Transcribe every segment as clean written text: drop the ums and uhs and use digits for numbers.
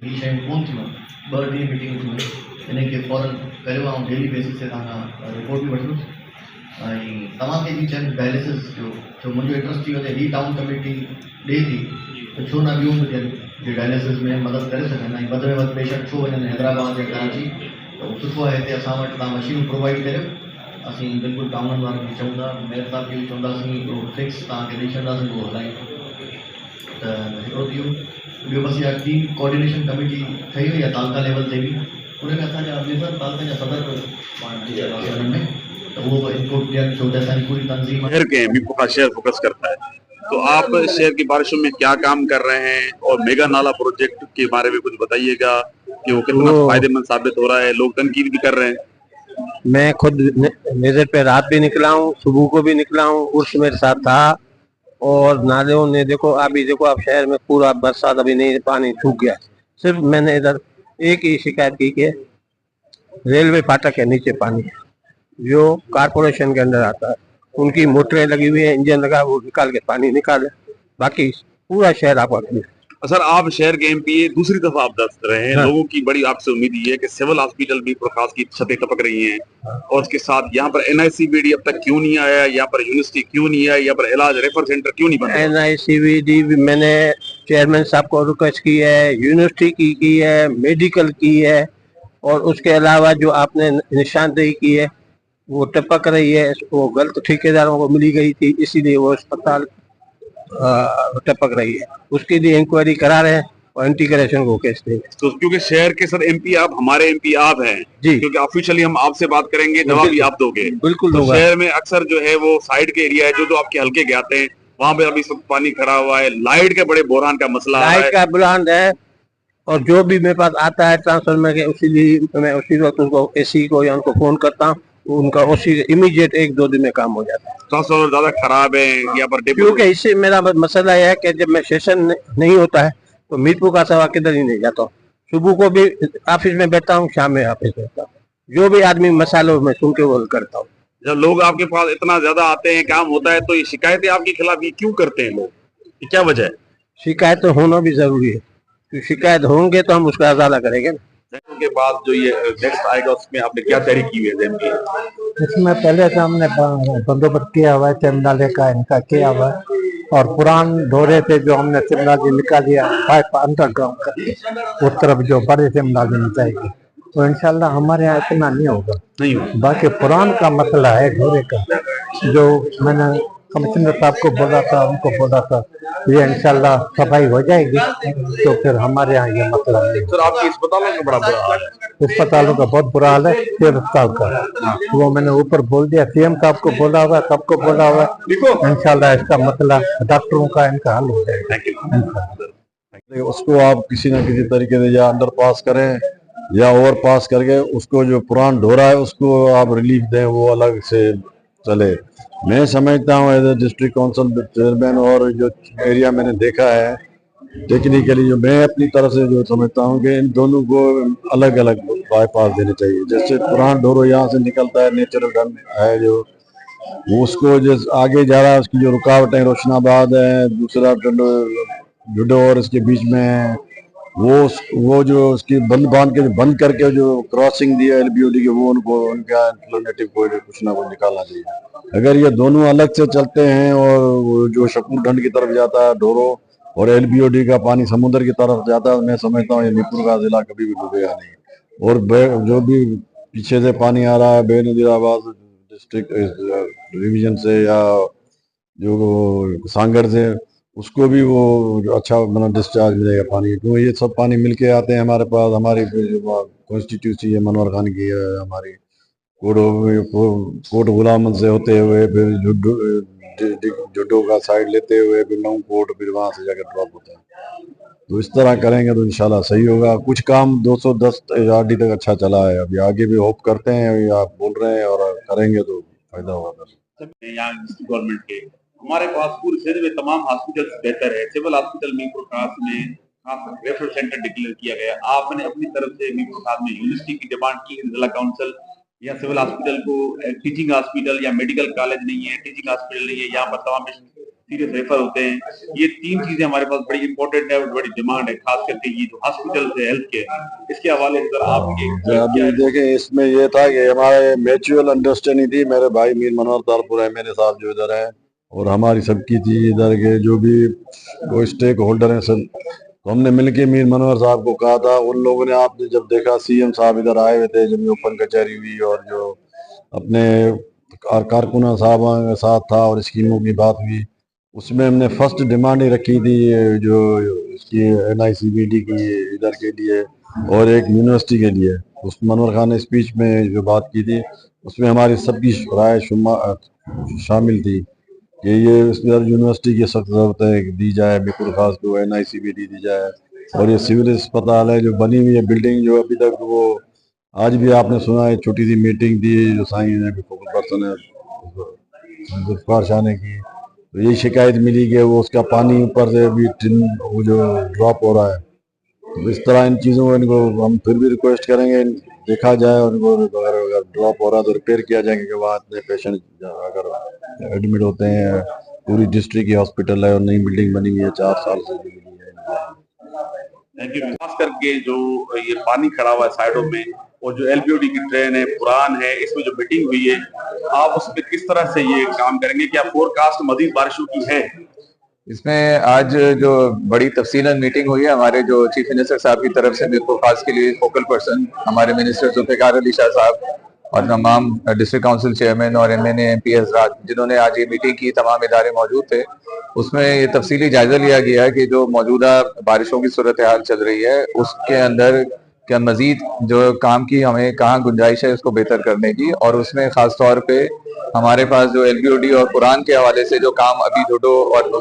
ही शयूं कोन थियूं ॿ टे मीटिंग थियूं इन खे फौरन करियो ऐं डेली बेसिस ते तव्हां रिपोर्ट बि वठंदुसि ऐं तव्हांखे बि चयनि डायलिसिस जो छो मुंहिंजो इंट्रस्ट थी वञे ही टाउन कमेटी ॾिए थी त छो न ॿियूं बि ॾियनि जे डायलिसिस में मदद करे सघनि ऐं वधि में वधि पेशेंट छो वञनि हैदराबाद या कराची त उहो सुठो आहे हिते असां वटि तव्हां मशीनूं प्रोवाइड करियो असीं बिल्कुलु टाउननि वारनि खे चऊं था मेयर साहब खे बि चवंदासीं उहो फिक्स तव्हांखे ॾेई छॾींदासीं उहो हलायूं त हिकिड़ो थी वियो ॿियो बसि इहा टीम कोऑर्डिनेशन कमेटी ठही वई आहे तालका लेवल ते बि उन में असांजा अफसर तालका जा सदर पाण हुननि में त उहो बि इनपुट ॾियनि छो त असांजी पूरी तंज़ीम शहर के मीरपुर का शहर फोकस करता है, तो आप शहर की बारिशों में क्या काम कर रहे हैं और मेगा नाला प्रोजेक्ट के बारे में कुछ बताइएगा कि वो कितना फायदेमंद साबित हो रहा है। लोग तनकीद भी कर रहे हैं। मैं खुद मेजर पे रात भी निकला हूँ, सुबह को भी निकला हूँ, उर्स मेरे साथ था। और नालों ने देखो अभी देखो आप शहर में पूरा बरसात अभी नहीं, पानी सूख गया। सिर्फ मैंने इधर एक ही शिकायत की कि रेलवे फाटक के नीचे पानी है जो कारपोरेशन के अंदर आता है, उनकी मोटरें लगी हुई है, इंजन लगा, वो निकाल के पानी निकाले, बाकी पूरा शहर आपका क्लियर। सर आप शहर के एमपी दूसरी दफा आप दस्त रहे हैं। हाँ। लोगों की बड़ी आपसे उम्मीद ये है कि सिविल हॉस्पिटल भी प्रकाश की छतें टपक रही हैं। हाँ। और उसके साथ यहाँ पर एनआईसीबीडी अब तक क्यों नहीं आया, यहाँ पर यूनिवर्सिटी क्यों नहीं है, यहाँ पर इलाज रेफर सेंटर क्यों नहीं बना? एनआईसीबीडी भी मैंने चेयरमैन साहब को रिक्वेस्ट की है, यूनिवर्सिटी की है, मेडिकल की है, और उसके अलावा जो आपने निशानदेही की है वो टपक रही है, वो गलत ठेकेदारों को मिली गई थी, इसीलिए वो अस्पताल टपक रही है। उसके लिए इंक्वायरी करा रहे हैं और इंटीग्रेशन को केस देंगे। तो क्योंकि शहर के सर एमपी आप, हमारे एमपी आप हैं जी, क्योंकि ऑफिशियली हम आपसे बात करेंगे, जवाब भी आप दोगे। बिल्कुल तो दूंगा। शहर में अक्सर जो है वो साइड के एरिया है जो आपके हल्के के आते हैं, वहाँ पे अभी सब पानी खड़ा हुआ है। लाइट के बड़े बहरान का मसला है, लाइट का बुलंद है, और जो भी मेरे पास आता है ट्रांसफार्मर के मैं उसी वक्त उसको एसी को या उनको फोन करता हूँ, उनका उसी इमीडिएट 1-2 दिन में काम हो जाता है। ट्रांसफार्मर ज्यादा खराब है यहाँ पर। क्योंकि इससे मेरा मसला यह है कि जब मैं सेशन नहीं होता है तो मीरपुर का सवा किधर ही नहीं जाता हूँ। सुबह को भी ऑफिस में बैठता हूँ, शाम में ऑफिस में बैठता हूँ, जो भी आदमी मसालों में सुन के वो करता हूँ। जब लोग आपके पास इतना ज्यादा आते हैं, काम होता है, तो ये शिकायतें आपके खिलाफ ये क्यों करते हैं लोग, ये क्या वजह है? शिकायत तो होना भी जरूरी है, क्योंकि शिकायत होंगे तो हम उसका अजाला करेंगे ना। के बाद जो ये नेक्स्ट आएगा उसमें आपने क्या तैयारी की हुई है? इसमें पहले से हमने बंदोबस्त किया हुआ है, चिमनाले का इनका किया हुआ है, और पुरान दौरे पे जो हमने चिमनाली निकाली है पाइप अंडरग्राउंड का, उस तरफ जो बड़े चिमनाली निकालेगी, तो इंशाल्लाह हमारे यहाँ इतना नहीं होगा। नहीं होगा। बाकी पुरान का मसला है दौरे का, जो मैंने कमिश्नर साहब को बोला था, उनको बोला था, ये इंशाल्लाह सफाई हो जाएगी तो फिर हमारे यहाँ ये मसला नहीं। सर आपके अस्पतालों का बड़ा बुरा हाल है। अस्पतालों का बहुत बुरा हाल है, सिविल अस्पताल का। वो मैंने ऊपर बोल दिया, सीएम साहब को बोला हुआ, सबको बोला हुआ, इंशाल्लाह इसका मसला डॉक्टरों का इनका हल हो जाएगा। उसको आप किसी न किसी तरीके से या अंडर पास करें या ओवर पास करके उसको जो पुरान ढोरा है उसको आप रिलीफ दें, वो अलग से चले। मैं समझता हूँ as a district council chairman, और जो एरिया मैंने देखा है टेक्निकली, जो मैं अपनी तरफ से जो समझता हूँ कि इन दोनों को अलग अलग बाईपास देने चाहिए। जैसे पुरान ढोरो यहाँ से निकलता है, नेचुरल डन है जो, उसको जो आगे जा रहा है उसकी जो रुकावटें रोशनाबाद है, दूसरा जुडो और इसके बीच में है, वो जो उसकी बांध के बंद करके जो क्रॉसिंग दी है एलबीओडी की, वो उनको उनका अल्टरनेटिव कुछ ना कुछ निकालना चाहिए। अगर ये दोनों अलग से चलते हैं और जो शकूर ढंड की तरफ जाता है ढोरो और एलबीओडी का पानी समुद्र की तरफ जाता है, मैं समझता हूँ ये मीरपुर का जिला कभी भी डूबेगा नहीं। और जो भी पीछे से पानी आ रहा है बेनजीराबाद डिस्ट्रिक्ट डिवीजन से या जो सांगर से, उसको भी वो अच्छा मतलब डिस्चार्ज मिलेगा पानी, क्योंकि ये सब पानी मिलके आते हैं हमारे पास। हमारी कॉन्स्टिट्यूंसी है मनवर खान की है, हमारी कोट गुलामन से होते हुए फिर जुड्डो का साइड लेते हुए फिर नौ कोट, फिर वहां से जाकर ड्रॉप होता है। तो इस तरह करेंगे तो इंशाल्लाह सही होगा। कुछ काम 210 आरडी तक अच्छा चला है, अभी आगे भी होप करते हैं, अभी आप बोल रहे हैं और करेंगे तो फायदा होगा। यहाँ गवर्नमेंट के हमारे पास पूरे शहर में तमाम हॉस्पिटल बेहतर है। सिविल हॉस्पिटल मीरपुर खास में खास रेफरल सेंटर डिक्लेयर किया गया। आपने अपनी तरफ से मीरपुर खास में यूनिवर्सिटी की डिमांड की, जिला काउंसिल या सिविल हॉस्पिटल को टीचिंग हॉस्पिटल या मेडिकल कॉलेज नहीं है, टीचिंग हॉस्पिटल नहीं है, यहाँ पर तमाम सीरियस रेफर होते हैं। ये 3 चीजें हमारे पास बड़ी इंपॉर्टेंट है और बड़ी डिमांड है, खास करके ये जो हॉस्पिटल से हेल्थ केयर, इसके हवाले से आपके अभी देखें, इसमें ये था कि हमारे म्यूचुअल अंडरस्टैंडिंग थी, मेरे भाई मीर मनोहर तारपुर है मेरे साथ जो इधर है, और हमारी सबकी थी इधर के जो भी वो स्टेक होल्डर हैं सब, तो हमने मिलके मीर मनोहर साहब को कहा था। उन लोगों ने, आपने जब देखा सीएम साहब इधर आए हुए थे जब ये ओपन कचहरी हुई, और जो अपने कारकुना साहब के साथ था और स्कीमों की बात हुई, उसमें हमने फर्स्ट डिमांड ही रखी थी जो इसकी NICBD की इधर के लिए और एक यूनिवर्सिटी के लिए। उस मनोहर खान ने स्पीच में जो बात की थी उसमें हमारी सबकी राय शामिल थी कि ये इधर यूनिवर्सिटी की सख्त जरूरत है दी जाए, बिल्कुल खास को NICBD दी जाए। और ये सिविल अस्पताल है जो बनी हुई है बिल्डिंग, जो अभी तक वो आज भी आपने सुना है छोटी सी मीटिंग थी जो साइन है पर्सन है जुल्फकार शाह ने की, तो यही शिकायत मिली कि वो उसका पानी ऊपर से भी वो जो ड्रॉप हो रहा है। तो इस तरह इन चीज़ों को इनको हम फिर भी रिक्वेस्ट करेंगे देखा जाए, और इनको अगर ड्रॉप हो रहा है तो रिपेयर किया जाएगा कि वहाँ इतने पेशेंट अगर एडमिट होते हैं। पूरी डिस्ट्रिक्ट की हॉस्पिटल है और नई बिल्डिंग बनी हुई है 4 साल से बनी हुई है। Thank you. खास करके जो ये पानी खड़ा हुआ है साइडों में और जो LBOD की ट्रेन है पुरान है, इसमें जो मीटिंग हुई है आप उसमें किस तरह से ये काम करेंगे? क्या फोरकास्ट मजीद बारिशों की है? इसमें आज जो बड़ी तफसीलन मीटिंग हुई है हमारे जो चीफ मिनिस्टर साहब की तरफ से, बिल्कुल खास के लिए फोकल पर्सन हमारे मिनिस्टर जुल्फिकार अली शाह साहब और तमाम डिस्ट्रिक्ट काउंसिल चेयरमैन और MNA MP हजरात जिन्होंने आज ये मीटिंग की, तमाम इदारे मौजूद थे। उसमें ये तफसीली जायजा लिया गया है कि जो मौजूदा बारिशों की सूरत हाल चल रही है उसके अंदर क्या मजीद जो काम की हमें कहाँ गुंजाइश है उसको बेहतर करने की, और उसमें खास तौर पे हमारे पास जो LBOD और कुरान के हवाले से जो काम अभी जोडो और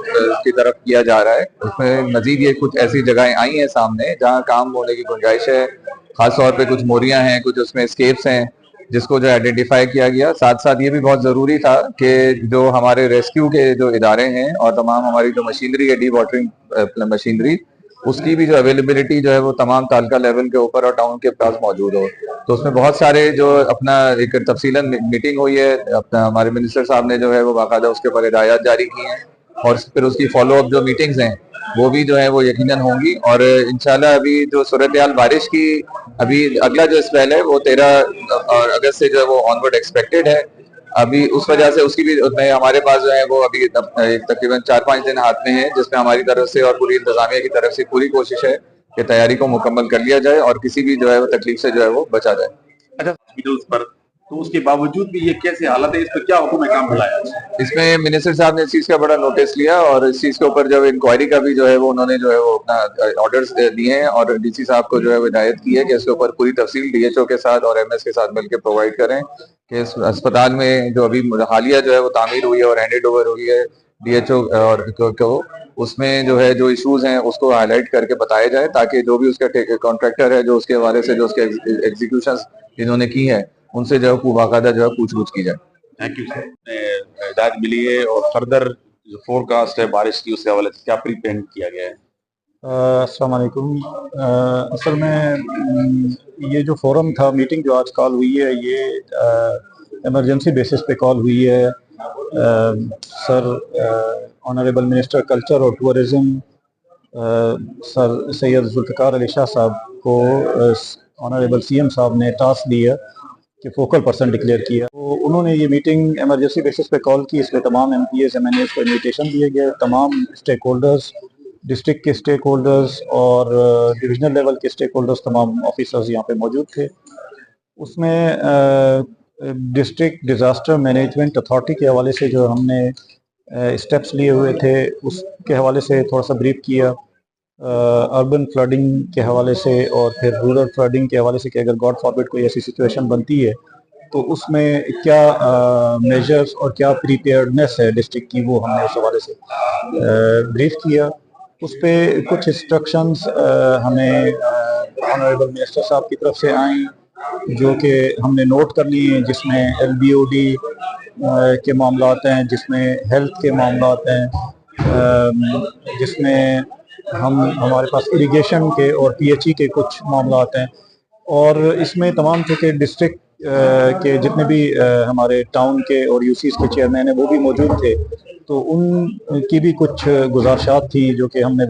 की तरफ किया जा रहा है, उसमें मजीद ये कुछ ऐसी जगहें आई हैं सामने जहाँ काम होने की गुंजाइश है। खास तौर पे कुछ मोरियां हैं, कुछ उसमें स्केप्स हैं जिसको जो आइडेंटिफाई किया गया। साथ साथ ये भी बहुत जरूरी था कि जो हमारे रेस्क्यू के जो इदारे हैं और तमाम हमारी जो मशीनरी है, डी वाटरिंग मशीनरी, उसकी भी जो अवेलेबिलिटी जो है वो तमाम तालका लेवल के ऊपर और टाउन के पास मौजूद हो। तो उसमें बहुत सारे जो अपना एक तफसीलन मीटिंग हुई है, अपना हमारे मिनिस्टर साहब ने जो है वो बाकायदा उसके ऊपर हिदायत जारी की हैं, और फिर उसकी फॉलो अप जो मीटिंग्स हैं वो भी जो है वो यकीनन होंगी। और इंशाल्लाह अभी जो सूरत हाल बारिश की, अभी अगला जो स्पेल है वो 13 अगस्त से जो है वो ऑनवर्ड एक्सपेक्टेड है। अभी उस वजह से उसकी भी हमारे पास जो है वो अभी तकरीबन 4-5 दिन हाथ में है, जिसमें हमारी तरफ से और पूरी इंतजामिया की तरफ से पूरी कोशिश है कि तैयारी को मुकम्मल कर लिया जाए और किसी भी जो है वो तकलीफ से जो है वो बचा जाए। अच्छा, हॉस्पिटल्स पर तो उसके बावजूद भी ये कैसे हालत है, इस पर क्या हुक्म काम बढ़ाया? इसमें मिनिस्टर साहब ने इस चीज का बड़ा नोटिस लिया और इस चीज के ऊपर जब इंक्वायरी का भी जो है वो उन्होंने जो है वो अपना ऑर्डर्स दिए हैं और DC साहब को जो है हिदायत की है कि इसके ऊपर पूरी तफसील DHO के साथ और MS के साथ मिलकर प्रोवाइड करें कि इस अस्पताल में जो अभी हालिया जो है वो तामीर हुई है और हैंडेड ओवर हुई है DHO और को, उसमें जो है जो इश्यूज हैं उसको हाईलाइट करके बताया जाए ताकि जो भी उसका कॉन्ट्रैक्टर है जो उसके हवाले से जो उसके एग्जीक्यूशन इन्होंने की है उनसे जो है बाकायदा जो है पूछ की जाए। Thank you sir. हिदायत मिली है और फर्दर जो फोरकास्ट है बारिश की उसके हवाले से क्या प्रीपेंड किया गया है? अस्सलाम वालेकुम। असल में ये जो फोरम था, मीटिंग जो आज कॉल हुई है, ये इमरजेंसी बेसिस पे कॉल हुई है। सर ऑनरेबल मिनिस्टर कल्चर और टूरिज्म सर सैयद जुल्फिकार अली शाह साहब को ऑनरेबल CM साहब ने टास्क दिया कि फोकल पर्सन डिक्लेयर किया। तो उन्होंने ये मीटिंग इमरजेंसी बेसिस पे कॉल की। इसमें तमाम MPs MNAs को इन्विटेशन दिए गए, तमाम स्टेक होल्डर्स, डिस्ट्रिक्ट के स्टेक होल्डर्स और डिविजनल लेवल के स्टेक होल्डर्स, तमाम ऑफिसर्स यहाँ पे मौजूद थे। उसमें डिस्ट्रिक्ट डिज़ास्टर मैनेजमेंट अथॉरिटी के हवाले से जो हमने स्टेप्स लिए हुए थे उसके हवाले से थोड़ा सा ब्रीफ किया, अर्बन फ्लडिंग के हवाले से और फिर रूरल फ्लडिंग के हवाले से कि अगर गॉड फॉरबिड कोई ऐसी सिचुएशन बनती है तो उसमें क्या मेजर्स और क्या प्रिपेयर्डनेस है डिस्ट्रिक्ट की, वो हमने उस हवाले से ब्रीफ किया। उस पर कुछ इंस्ट्रक्शंस हमें ऑनरेबल मिनिस्टर साहब की तरफ से आई जो कि हमने नोट कर लिए, जिसमें LBOD के मामलात हैं, जिसमें हेल्थ के मामलात हैं, जिसमें हमारे पास इरिगेशन के और PHE के कुछ मामलात हैं। और इसमें तमाम चूँकि डिस्ट्रिक्ट के जितने भी हमारे टाउन के और यूसीज के चेयरमैन हैं वो भी मौजूद थे, तो उनकी भी कुछ गुजारिशात थी जो कि हमने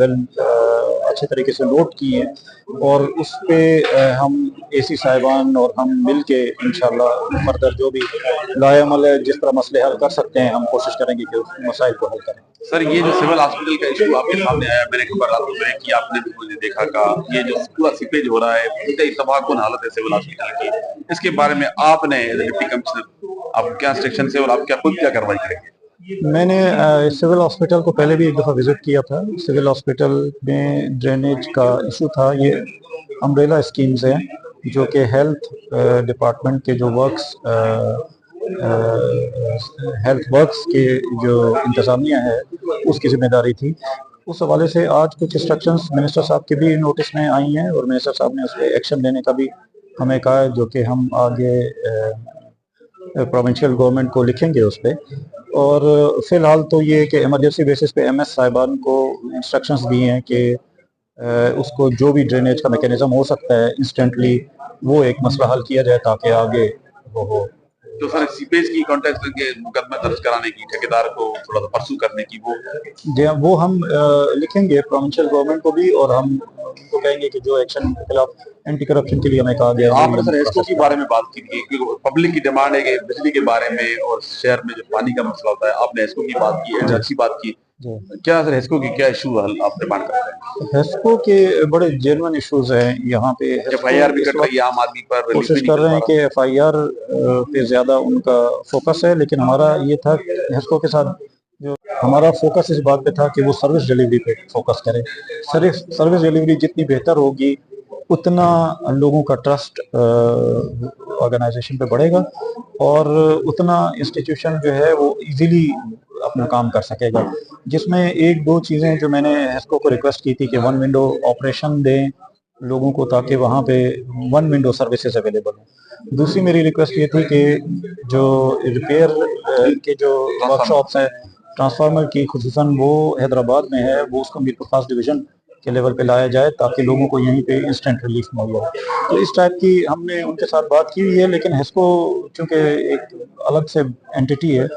अच्छे तरीके से नोट की हैं, और उस पे हम एसी साहिबान और हम मिल के इंशाल्लाह फर्दर जो भी लाएअमल है, जिस तरह मसले हल कर सकते हैं, हम कोशिश करेंगे कि उस मसाइल को हल करें। सर, ये जो सिविल हॉस्पिटल का इशू आपके सामने आया, मैंने खबर रात में कि आपने भी मुझे देखा का ये जो पूरा सीपेज हो रहा है, इंतहाई तबाहकुन हालत है सिविल हॉस्पिटल की, इसके बारे में आपने डिप्टी कमिश्नर आप क्या इंस्ट्रक्शन से और आप क्या खुद क्या कार्रवाई करेंगे? मैंने सिविल हॉस्पिटल को पहले भी एक दफ़ा विजिट किया था। सिविल हॉस्पिटल में ड्रेनेज का इशू था। ये अम्ब्रेला स्कीम्स हैं जो कि हेल्थ डिपार्टमेंट के जो हेल्थ वर्क्स के जो इंतज़ामिया है उसकी जिम्मेदारी थी। उस हवाले से आज कुछ इंस्ट्रक्शंस मिनिस्टर साहब के भी नोटिस में आई हैं और मिनिस्टर साहब ने उस पर एक्शन लेने का भी हमें कहा है, जो कि हम आगे प्रोविंशियल गवर्नमेंट को लिखेंगे उस पर। और फिलहाल तो ये कि इमरजेंसी बेसिस पे एमएस साहिबान को इंस्ट्रक्शंस दिए हैं कि उसको जो भी ड्रेनेज का मैकेनिज्म हो सकता है इंस्टेंटली वो एक मसला हल किया जाए ताकि आगे वो हो। तो सर, सीपेज की कॉन्टेक्स्ट के मुकदमा दर्ज कराने की, ठेकेदार को थोड़ा सा परसू करने की, वो हम लिखेंगे प्रोविंशियल गवर्नमेंट को भी, और हम उनको कहेंगे कि जो एक्शन के खिलाफ एंटी करप्शन के लिए हमें कहा गया। आपने सर एस्को के बारे में बात की थी कि पब्लिक की डिमांड है कि बिजली के बारे में और शहर में जो पानी का मसला होता है, आपने एस्को की बात की है, अच्छी बात की। क्या सर एस्को की क्या इशू हल आप डिमांड करते हैं? एस्को के बड़े जेन्युइन इश्यूज हैं यहाँ पे। एफआईआर भी कट रही है आम आदमी पर, कोशिश कर रहे हैं कि एफआईआर पे ज्यादा उनका फोकस है, लेकिन हमारा ये था एस्को के साथ जो हमारा फोकस इस बात पे था कि वो सर्विस डिलीवरी पे फोकस करें। सर्विस डिलीवरी जितनी बेहतर होगी उतना लोगों का ट्रस्ट ऑर्गेनाइजेशन पे बढ़ेगा और उतना इंस्टीट्यूशन जो है वो इजीली अपना काम कर सकेगा। जिसमें एक दो चीज़ें जो मैंने एस्को को रिक्वेस्ट की थी कि 1 विंडो ऑपरेशन दें लोगों को ताकि वहाँ पे 1 विंडो सर्विसेज अवेलेबल हो। दूसरी मेरी रिक्वेस्ट ये थी कि जो रिपेयर के जो वर्कशॉप्स हैं ट्रांसफार्मर की, खुसूसन वो हैदराबाद में है, वो उसको मीरपुर खास डिवीज़न के लेवल पे लाया जाए ताकि लोगों को यहीं पे इंस्टेंट रिलीफ मुहैया हो। तो इस टाइप की हमने उनके साथ बात की हुई है, लेकिन इसको चूँकि एक अलग से एंटिटी है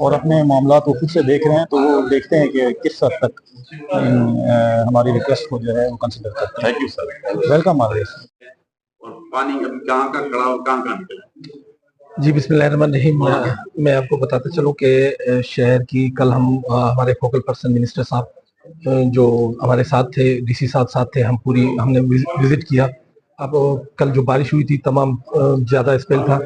और अपने मामला को खुद से देख रहे हैं, तो वो देखते हैं कि किस हद तक हमारी रिक्वेस्ट को जो है वो कंसिडर करते हैं। Thank you sir, welcome always. और पानी अभी कहाँ का खड़ा हो, कहाँ निकला? जी बिस्मिल्लाहिर्रहमानिर्रहीम। मैं आपको बताते चलूँ कि शहर की कल हम हमारे फोकल पर्सन मिनिस्टर साहब जो हमारे साथ थे, डीसी साथ थे, हमने विजिट किया। अब कल जो बारिश हुई थी तमाम ज़्यादा स्पेल था,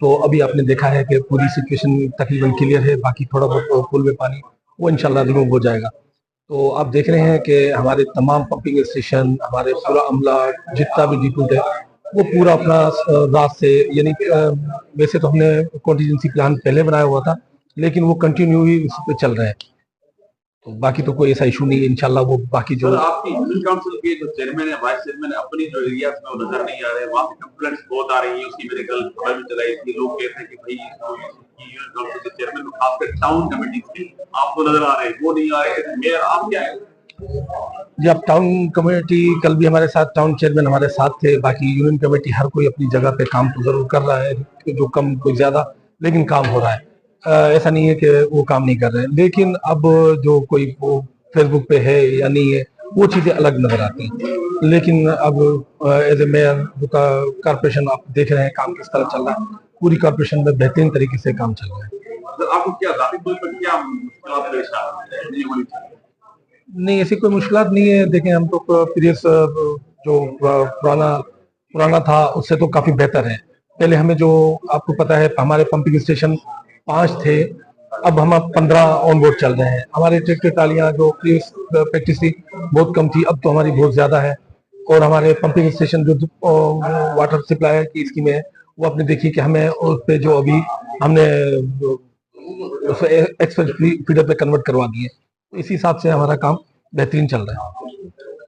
तो अभी आपने देखा है कि पूरी सिचुएशन तकरीबन क्लियर है। बाकी थोड़ा बहुत पुल में पानी वो इंशाल्लाह रिमूव हो जाएगा। तो आप देख रहे हैं कि हमारे तमाम पंपिंग स्टेशन, हमारे पूरा अमला जितना भी डिपोट है वो पूरा अपना रात से, यानी वैसे तो हमने कॉन्टीजेंसी प्लान पहले बनाया हुआ था, लेकिन वो कंटिन्यू ही उस पर चल रहे हैं। तो बाकी तो कोई ऐसा इशू नहीं है इंशाल्लाह। वो बाकी जो आपकी यूनियन काउंसिल के जो चेयरमैन है, वाइस चेयरमैन है, अपनी जो एरिया में वो नजर नहीं आ रहे, वहाँ पे कंप्लेंट्स बहुत आ रही है। उसकी मेरे कल खबर भी चलाई थी, लोग कहते हैं कि भाई यूनियन काउंसिल के चेयरमैन को खासकर टाउन कमेटी की आपको नजर आ रहे, वो नहीं आ रहे। मेयर आप क्या है जी? अब टाउन कमेटी कल भी हमारे साथ, टाउन चेयरमैन हमारे साथ थे। बाकी यूनियन कमेटी हर कोई अपनी जगह पे काम तो जरूर कर रहा है, जो कम कोई ज्यादा, लेकिन काम हो रहा है। ऐसा नहीं है कि वो काम नहीं कर रहे हैं, लेकिन अब जो कोई वो फेसबुक पे है या नहीं है वो चीजें अलग नजर आती हैं। लेकिन अब एज ए मेयर कारपोरेशन आप देख रहे हैं काम किस तरह चल रहा है। पूरी कारपोरेशन में बेहतरीन तरीके से काम चल रहा है। आपको क्या जाती तौर पर क्या मुश्किल पेश आ रही है? नहीं, ऐसी कोई मुश्किल नहीं है। देखें, हम तो प्रीवियस जो पुराना था उससे तो काफी बेहतर है। पहले हमें जो आपको पता है हमारे पंपिंग स्टेशन 5 थे, अब हम 15 ऑन बोर्ड चल रहे हैं। हमारे ट्रैक्टर ट्रालियां जो प्रीवियस प्रैक्टिस थी बहुत कम थी, अब तो हमारी बहुत ज्यादा है। और हमारे पंपिंग स्टेशन जो वाटर सप्लाई की स्कीम है वो आपने देखी कि हमें उस पे जो अभी हमने एक्सप्रेस फीडर पे कन्वर्ट करवा दिए। तो इसी हिसाब से हमारा काम बेहतरीन चल रहा है।